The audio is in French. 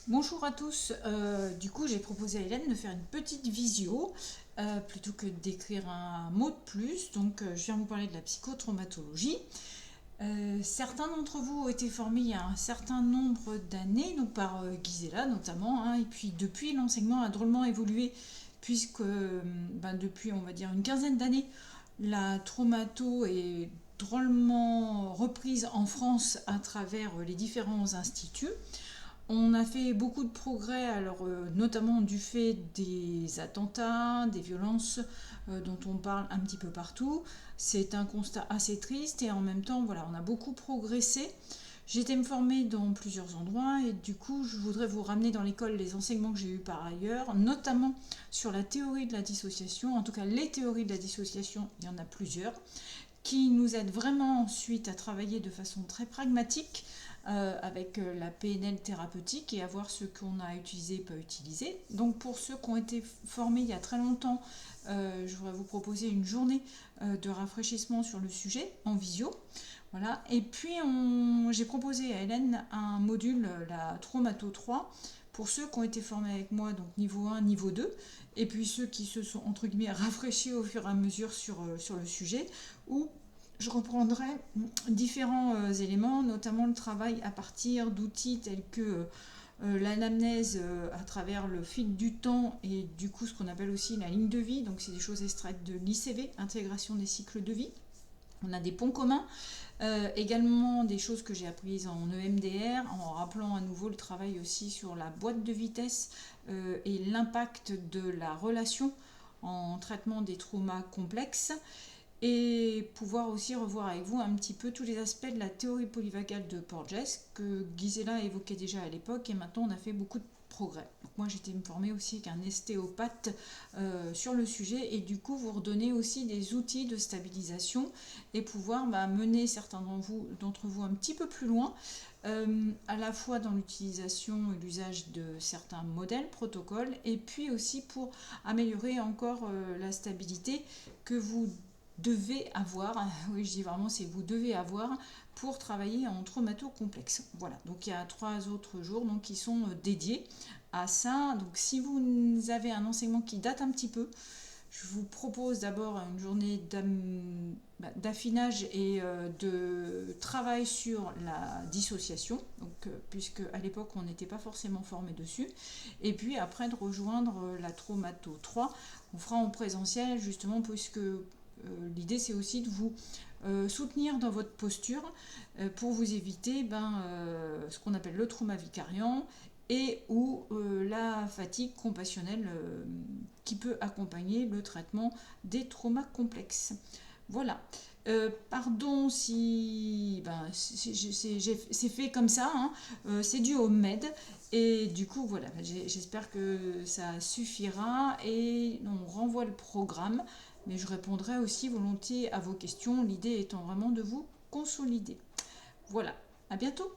Bonjour à tous, du coup j'ai proposé à Hélène de faire une petite visio plutôt que d'écrire un mot de plus, donc je viens vous parler de la psychotraumatologie. Certains d'entre vous ont été formés il y a un certain nombre d'années, donc par Gisela notamment, hein, et puis depuis l'enseignement a drôlement évolué puisque depuis on va dire une quinzaine d'années, la traumato est drôlement reprise en France à travers les différents instituts. On a fait beaucoup de progrès, alors notamment du fait des attentats, des violences dont on parle un petit peu partout. C'est un constat assez triste et en même temps, voilà, on a beaucoup progressé. J'ai été me former dans plusieurs endroits et du coup, je voudrais vous ramener dans l'école les enseignements que j'ai eus par ailleurs, notamment sur la théorie de la dissociation. En tout cas, les théories de la dissociation, il y en a plusieurs qui nous aident vraiment ensuite à travailler de façon très pragmatique avec la PNL thérapeutique et à voir ce qu'on a utilisé et pas utilisé. Donc pour ceux qui ont été formés il y a très longtemps, je voudrais vous proposer une journée de rafraîchissement sur le sujet en visio. Voilà. Et puis j'ai proposé à Hélène un module, la Traumato 3, pour ceux qui ont été formés avec moi, donc niveau 1, niveau 2, et puis ceux qui se sont entre guillemets rafraîchis au fur et à mesure sur le sujet, où je reprendrai différents éléments, notamment le travail à partir d'outils tels que l'anamnèse à travers le fil du temps et du coup ce qu'on appelle aussi la ligne de vie, donc c'est des choses extraites de l'ICV, intégration des cycles de vie. On a des ponts communs, également des choses que j'ai apprises en EMDR, en rappelant à nouveau le travail aussi sur la boîte de vitesse et l'impact de la relation en traitement des traumas complexes, et pouvoir aussi revoir avec vous un petit peu tous les aspects de la théorie polyvagale de Porges que Gisela évoquait déjà à l'époque, et maintenant on a fait beaucoup de progrès. Donc moi j'étais me former aussi avec un ostéopathe sur le sujet, et du coup vous redonner aussi des outils de stabilisation et pouvoir mener certains d'entre vous un petit peu plus loin, à la fois dans l'utilisation et l'usage de certains modèles, protocoles, et puis aussi pour améliorer encore la stabilité que vous devez avoir, oui je dis vraiment c'est vous devez avoir pour travailler en traumato complexe. Voilà, donc il y a 3 autres jours donc, qui sont dédiés à ça. Donc si vous avez un enseignement qui date un petit peu, je vous propose d'abord une journée d'affinage et de travail sur la dissociation, donc, puisque à l'époque on n'était pas forcément formé dessus, et puis après de rejoindre la traumato 3, on fera en présentiel justement, puisque l'idée c'est aussi de vous soutenir dans votre posture pour vous éviter ce qu'on appelle le trauma vicariant et ou la fatigue compassionnelle qui peut accompagner le traitement des traumas complexes. Voilà. Pardon si c'est fait comme ça, hein. C'est du homemade, et du coup voilà, j'espère que ça suffira, et on renvoie le programme, mais je répondrai aussi volontiers à vos questions, l'idée étant vraiment de vous consolider. Voilà, à bientôt.